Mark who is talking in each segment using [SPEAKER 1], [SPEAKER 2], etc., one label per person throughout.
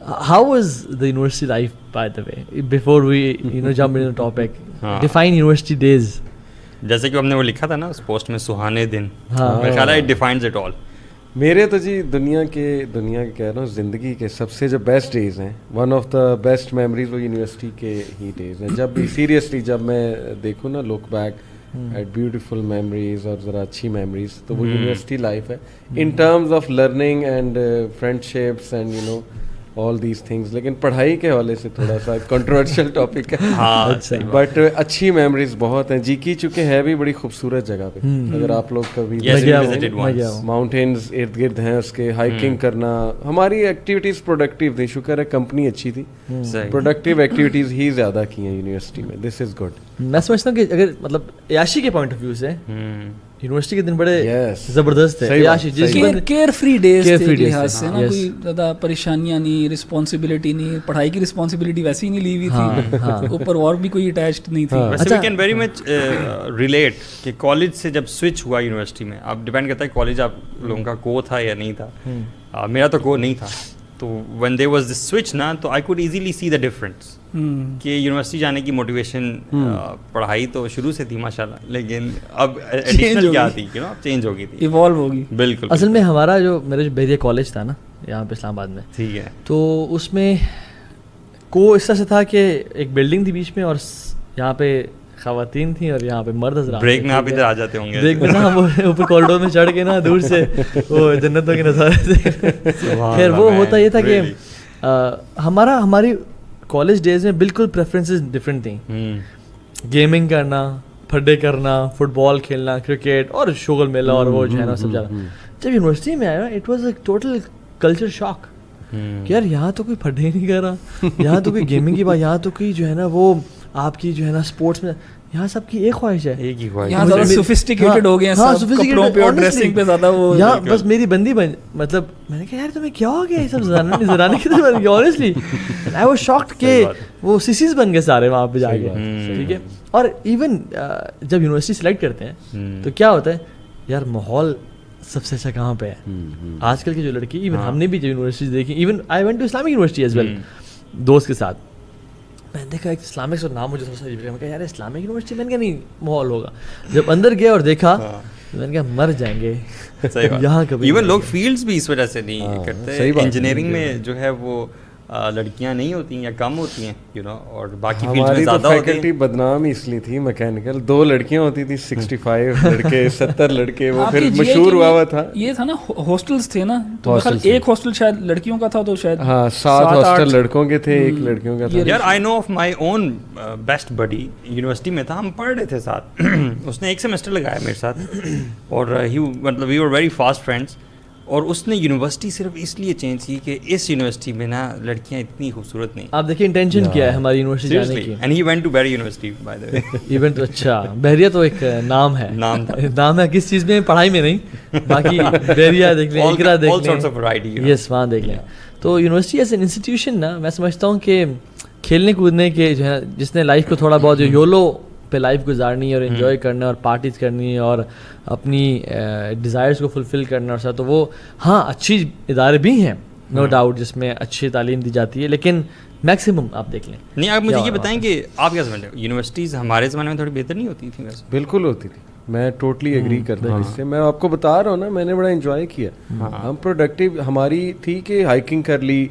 [SPEAKER 1] How was the university life, by the way, before we jump into the topic? Define university days.
[SPEAKER 2] جیسے کہ ہم نے وہ لکھا تھا نا اس پوسٹ میں, سہانے دن, میرا خیال ہے it defines it all.
[SPEAKER 3] میرے تو جی دنیا کے کہہ رہا ہوں زندگی کے سب سے جو بیسٹ ڈیز ہیں, one of the best memories وہ یونیورسٹی کے ہی ڈیز ہیں. جب بھی سیریسلی جب میں دیکھوں نا look back at beautiful memories اور ذرا اچھی میموریز, تو وہ یونیورسٹی لائف ہے in terms of learning and friendships and you know all these things. لیکن پڑھائی کے حوالے سے تھوڑا سا کنٹروورشل ٹاپک ہے, بٹ اچھی میموریز بہت ہیں. جی کی چونکہ ہے بھی بڑی خوبصورت جگہ پہ, اگر آپ لوگ کبھی ماؤنٹینز ارد گرد ہیں اس کے, ہائکنگ کرنا, ہماری ایکٹیویٹیز پروڈکٹیو تھی. شکر ہے کمپنی اچھی تھی, پروڈکٹیو ایکٹیویٹیز ہی زیادہ کی ہیں یونیورسٹی میں. دس از گڈ.
[SPEAKER 1] میں سمجھتا ہوں کہ اگر مطلب عیاشی کے پوائنٹ آف ویو سے یونیورسٹی کے دن بڑے زبردست ہے.
[SPEAKER 4] کیئر فری ڈیز کے لحاظ سے نا, کوئی زیادہ پریشانیاں نہیں, رسپانسبلٹی نہیں, پڑھائی کی رسپانسبلٹی ویسے ہی نہیں لی ہوئی تھی, اوپر اور بھی کوئی اٹیچڈ نہیں تھی.
[SPEAKER 2] ویسے we can very much relate کہ کالج سے جب سوئچ ہوا یونیورسٹی میں, اب ڈپینڈ کرتا ہے کالج آپ لوگوں کا کو تھا یا نہیں تھا. میرا تو کو نہیں تھا, تو when there was this switch نا, تو I could easily see the difference کہ یونیورسٹی جانے کی موٹیویشن, پڑھائی تو شروع سے تھی ماشاء اللہ, لیکن اب ایڈیشنل کیا تھی, اب چینج ہو گئی تھی,
[SPEAKER 4] ایوالو ہوگی.
[SPEAKER 2] بالکل.
[SPEAKER 1] اصل میں ہمارا میرا جو بحریہ کالج تھا نا یہاں پہ اسلام آباد میں,
[SPEAKER 2] ٹھیک ہے,
[SPEAKER 1] تو اس میں کو اس طرح سے تھا کہ ایک بلڈنگ تھی بیچ میں, اور یہاں پہ خواتین تھیں اور یہاں پہ مرد حضرات.
[SPEAKER 2] بریک میں آپ ادھر آ جاتے ہوں گے,
[SPEAKER 1] بریک میں نا ہم اوپر کوریڈور میں چڑھ کے نا دور سے وہ جنتوں کے نظارے سے. خیر وہ ہوتا یہ تھا کہ ہماری کالج ڈیز میں بالکل پریفرنسز ڈفرینٹ تھیں. گیمنگ کرنا, پھڈے کرنا, فٹ بال کھیلنا, کرکٹ اور شغل میلہ اور وہ جو ہے نا سب زیادہ. جب یونیورسٹی میں آیا it was a total culture shock کہ یار یہاں تو کوئی پھڈے نہیں کر رہا, یہاں تو کوئی گیمنگ کی بات, یہاں تو کوئی جو ہے نا وہ آپ کی جو ہے نا اسپورٹس میں, یہاں سب کی ایک خواہش ہے,
[SPEAKER 2] ایک ہی خواہش.
[SPEAKER 4] یہاں زیادہ سوفسٹیکیٹڈ ہو گئے ہیں سب, کپڑوں پہ اور ڈریسنگ پہ زیادہ وہ,
[SPEAKER 1] یہاں بس میری بندی بن, مطلب میں نے کہا یار تمہیں کیا ہو گیا یہ سب زرانے کی طرف بن گیا. آنیسٹلی آئی واز شاکڈ کہ وہ سیسیز بن گئے سارے وہاں پہ جا کے. ٹھیک ہے, اور ایون جب یونیورسٹی سلیکٹ کرتے ہیں تو کیا ہوتا ہے یار, ماحول سب سے اچھا کہاں پہ ہے. آج کل کی جو لڑکی, ایون ہم نے بھی جو یونیورسٹیز دیکھی, even I went to Islamic university as well دوست کے ساتھ, میں نے دیکھا ایک اسلامک سے نام مجھے تھوڑا سا عجیب لگا. میں کہا یار اسلامک یونیورسٹی, میں نے کہا نہیں ماحول ہوگا. جب اندر گیا اور دیکھا میں نے کہا مر جائیں گے یہاں کبھی.
[SPEAKER 2] ایون لوگ فیلڈس بھی اس وجہ سے نہیں کرتے. انجینئرنگ میں جو ہے وہ لڑکیاں نہیں ہوتی ہیں یا کم ہوتی ہیں, یو نو, اور باقی فیلڈ میں زیادہ ہوتی ہیں.
[SPEAKER 3] فیکلٹی بدنام اس لیے تھی میکینیکل, 2 لڑکیاں ہوتی تھی, 65 لڑکے 70 لڑکے, وہ پھر مشہور ہوا تھا.
[SPEAKER 4] یہ تھا نا ہاسٹلس تھے نا, تو ایک ہاسٹل شاید لڑکیوں کا تھا, تو شاید
[SPEAKER 3] 7 ہاسٹل لڑکوں کے تھے, 1 لڑکیوں کا تھا.
[SPEAKER 2] یار I know of my own best buddy, university میں تھا, ہم پڑھ رہے تھے ساتھ, اس نے 1 سیمسٹر لگایا میرے ساتھ, اور مطلب we were very fast friends. اور اس نے یونیورسٹی صرف اس لیے چینج کی کہ اس یونیورسٹی میں نا لڑکیاں اتنی خوبصورت نہیں.
[SPEAKER 1] آپ دیکھیں انٹینشن کیا ہے ہماری یونیورسٹی جانے کی.
[SPEAKER 2] اینڈ ہی وینٹ ٹو بحریہ university by the way.
[SPEAKER 1] Even تو اچھا, بحریہ تو ایک نام ہے, نام ہے کس چیز میں, پڑھائی میں نہیں, باقی بحریہ دیکھ لیں, اقرا دیکھ لیں, یس وہاں دیکھ لیں. تو یونیورسٹی ایز این انسٹیٹیوشن نا, میں سمجھتا ہوں کہ کھیلنے کودنے کے جو ہے, جس نے لائف کو تھوڑا بہت جو یولو پہ لائف گزارنی ہے اور انجوائے کرنا اور پارٹیز کرنی ہے اور اپنی ڈیزائرس کو فلفل کرنا اور ساتھ, تو وہ ہاں اچھی ادارے بھی ہیں نو ڈاؤٹ جس میں اچھی تعلیم دی جاتی ہے, لیکن میکسیمم آپ دیکھ لیں.
[SPEAKER 2] نہیں, آپ مجھے یہ بتائیں کہ آپ کیا سمجھتے ہیں, یونیورسٹیز ہمارے زمانے میں تھوڑی بہتر نہیں ہوتی تھیں؟ ویسے بالکل
[SPEAKER 3] ہوتی تھی, میں ٹوٹلی ایگری کرتا ہوں اس سے. میں آپ کو بتا رہا ہوں نا, میں نے بڑا انجوائے کیا. ہم پروڈکٹیو ہماری تھی کہ ہائکنگ کر لی,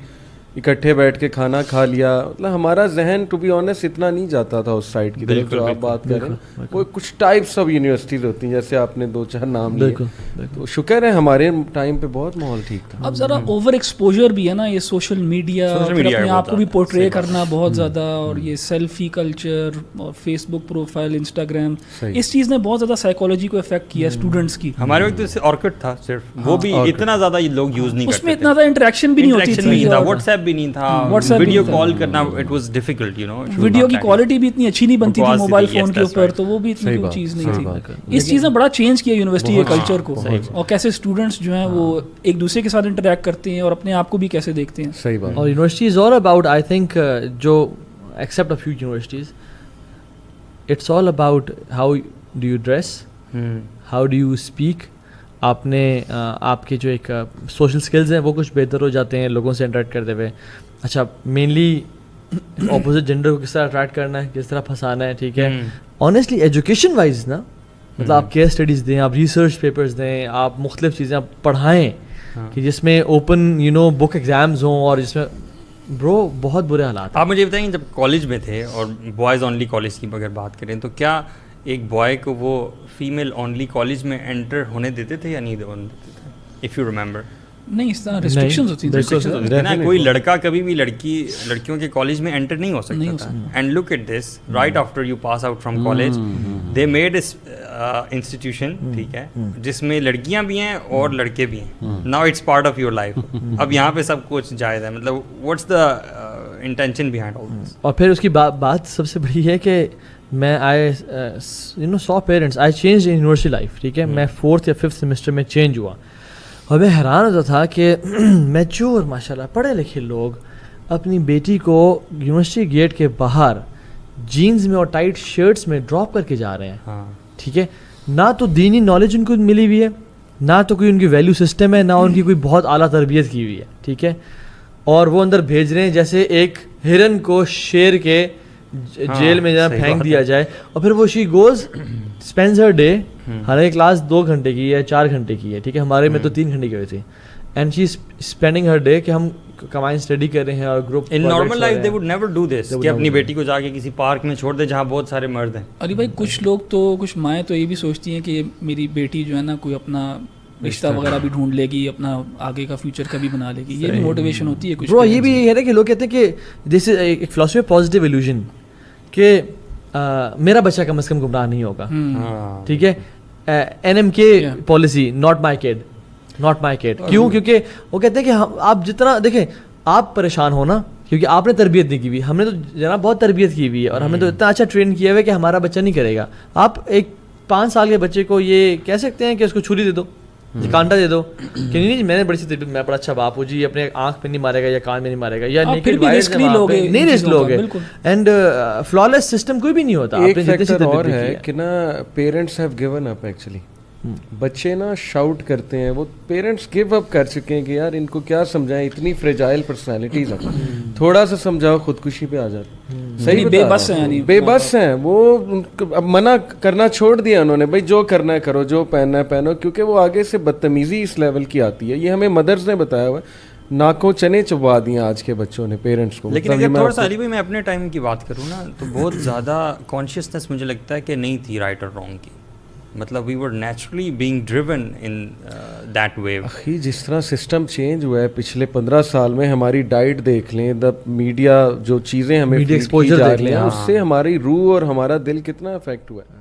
[SPEAKER 3] اکٹھے بیٹھ کے کھانا کھا لیا, مطلب ہمارا ذہن ٹو بی آنیسٹ اتنا نہیں جاتا تھا اس سائڈ کی طرف جو آپ بات کر رہے ہیں. وہ کچھ ٹائپس آف یونیورسٹیز ہوتی ہیں, جیسے آپ نے 2-4 نام لیے, تو شکر ہے ہمارے ٹائم پہ بہت ماحول ٹھیک تھا.
[SPEAKER 4] اب ذرا اوور ایکسپوجر بھی ہے نا, یہ سوشل میڈیا, اپنے آپ کو بھی پورٹرے کرنا بہت زیادہ, اور یہ سیلفی کلچر اور فیس بک پروفائل, انسٹاگرام, اس چیز نے بہت زیادہ سائیکالوجی کو افیکٹ کیا اسٹوڈنٹس کی.
[SPEAKER 2] ہمارے وقت آرکٹ تھا صرف, وہ بھی اتنا زیادہ لوگ یوز نہیں کرتے,
[SPEAKER 4] اس میں اتنا زیادہ انٹریکشن بھی نہیں ہوتی تھی,
[SPEAKER 2] واٹس ایپ بھی نہیں تھا, ویڈیو کال کرنا it was difficult, you know,
[SPEAKER 4] video کی کوالٹی بھی اتنی اچھی نہیں بنتی تھی موبائل فون کے اوپر, تو وہ بھی اتنی کوئی چیز نہیں تھی. اس چیز نے بڑا چینج کیا یونیورسٹی کے کلچر کو, اور کیسے اسٹوڈنٹس جو ہیں وہ ایک دوسرے کے ساتھ انٹریکٹ کرتے ہیں اور اپنے آپ کو بھی کیسے دیکھتے ہیں.
[SPEAKER 3] صحیح بات.
[SPEAKER 1] اور university is all about, I think, جو except a few universities, it's all about how do you dress, how do you speak, آپ نے آپ کے جو ایک سوشل اسکلز ہیں وہ کچھ بہتر ہو جاتے ہیں لوگوں سے انٹریکٹ کرتے ہوئے. اچھا مینلی اپوزٹ جینڈر کو کس طرح اٹریکٹ کرنا ہے, کس طرح پھنسانا ہے, ٹھیک ہے. آنیسٹلی ایجوکیشن وائز نا مطلب آپ کیس اسٹڈیز دیں, آپ ریسرچ پیپرز دیں, آپ مختلف چیزیں آپ پڑھائیں کہ جس میں اوپن بک ایگزامز ہوں اور جس میں برو بہت برے حالات.
[SPEAKER 2] آپ مجھے بتائیں جب کالج میں تھے اور بوائز اونلی کالج کی اگر بات کریں تو کیا ایک بوائے کو وہ فیمیل اونلی کالج میں انٹر ہونے دیتے تھے یا نہیں ہونے دیتے تھے, اف یو ریمبر؟
[SPEAKER 4] نہیں, اس طرح ریسٹرکشنز ہوتی
[SPEAKER 2] ہیں نا, کوئی لڑکا کبھی بھی لڑکیوں کے کالج میں انٹر نہیں ہو سکتا تھا. And look at this, right after you pass out from college they made institution, ٹھیک ہے, جس میں لڑکیاں بھی ہیں اور لڑکے بھی ہیں. Now it's part of your life. اب یہاں پہ سب کچھ جائز ہے. مطلب what's the intention behind all this?
[SPEAKER 1] اور پھر اس کی بات سب سے بڑی ہے کہ میں so parents I change university life, ٹھیک ہے. میں 4th یا 5th سیمسٹر میں چینج ہوا اور میں حیران ہوتا تھا کہ میچور ماشاء اللہ پڑھے لکھے لوگ اپنی بیٹی کو یونیورسٹی گیٹ کے باہر جینز میں اور ٹائٹ شرٹس میں ڈراپ کر کے جا رہے ہیں, ٹھیک ہے. نہ تو دینی نالج ان کو ملی ہوئی ہے, نہ تو کوئی ان کی ویلیو سسٹم ہے, نہ ان کی کوئی بہت اعلیٰ تربیت کی ہوئی ہے, ٹھیک ہے. اور وہ اندر بھیج رہے ہیں جیسے ایک ہرن کو شیر کے جیل میں جہاں پھینک دیا جائے. اور پھر وہ she goes spends her day, حالانکہ کلاس 2 گھنٹے کی ہے 4 گھنٹے کی ہے, ٹھیک ہے. ہمارے میں تو 3 گھنٹے کی ہوئی تھی. And she spending her day کہ ہم کمائن اسٹڈی کر رہے ہیں اور group
[SPEAKER 2] in normal life they would never do this کہ اپنی بیٹی کو جا کے کسی پارک میں چھوڑ دے جہاں بہت سارے مرد ہیں.
[SPEAKER 4] ارے بھائی کچھ لوگ تو کچھ مائیں تو یہ بھی سوچتی ہیں کہ میری بیٹی جو ہے نا کوئی اپنا رشتہ وغیرہ بھی ڈھونڈ لے گی, اپنا آگے کا فیوچر کا بھی بنا لے گی. یہ بھی موٹیویشن ہوتی ہے کچھ.
[SPEAKER 1] برو یہ بھی ہے نا کہ لوگ کہتے ہیں کہ دس از ایک فلاسفی آف پازیٹیو ایلوژن کہ میرا بچہ کم از کم گمراہ نہیں ہوگا, ٹھیک ہے. NMK پالیسی, ناٹ مائی کڈ. کیوں؟ کیونکہ وہ کہتے ہیں کہ آپ جتنا دیکھیں آپ پریشان ہو نا کیونکہ آپ نے تربیت نہیں کی ہوئی, ہم نے تو جناب بہت تربیت کی ہوئی ہے اور ہم نے تو اتنا اچھا ٹرین کیا ہوا ہے کہ ہمارا بچہ نہیں کرے گا. آپ ایک 5 سال کے بچے کو یہ کہہ سکتے ہیں کہ اس کو چھری دے دو, کانٹا دے دو کہ نہیں میں نے بڑی سی تربیت, میں بڑا اچھا باپ ہوں جی, اپنے آنکھ پہ نہیں مارے گا یا کان میں نہیں مارے گا یا نہیں رسک لوگے. اینڈ فلالیس سسٹم کوئی بھی نہیں ہوتا.
[SPEAKER 3] ایک فیکٹر اور ہے کہ نا parents have given up actually. بچے نا شاؤٹ کرتے ہیں, وہ پیرنٹس گیو اپ کر چکے ہیں کہ یار ان کو کیا سمجھائیں, اتنی فریجائل پرسنالٹیز ہیں, تھوڑا سا سمجھاؤ خودکشی پہ آ جاتے. صحیح
[SPEAKER 4] بے بس ہیں,
[SPEAKER 3] بے بس ہیں وہ. منع کرنا چھوڑ دیا انہوں نے, بھائی جو کرنا ہے کرو, جو پہننا ہے پہنو, کیونکہ وہ آگے سے بدتمیزی اس لیول کی آتی ہے. یہ ہمیں مدرس نے بتایا ہوا ہے. ناکوں چنے چبوا دیا آج کے بچوں نے پیرنٹس کو.
[SPEAKER 2] لیکن اگر تھوڑا سا علی بھائی میں اپنے ٹائم کی بات کروں نا تو بہت زیادہ کانشیسنس مجھے لگتا ہے کہ نہیں تھی رائٹ اور رانگ کی. مطلب we were naturally being driven in that way.
[SPEAKER 3] اخی جس طرح سسٹم چینج ہوا ہے پچھلے 15 سال میں, ہماری ڈائٹ دیکھ لیں, دا میڈیا جو چیزیں ہمیں
[SPEAKER 1] ایکسپوجر دیکھ لیں,
[SPEAKER 3] اس سے ہماری روح اور ہمارا دل کتنا افیکٹ ہوا ہے.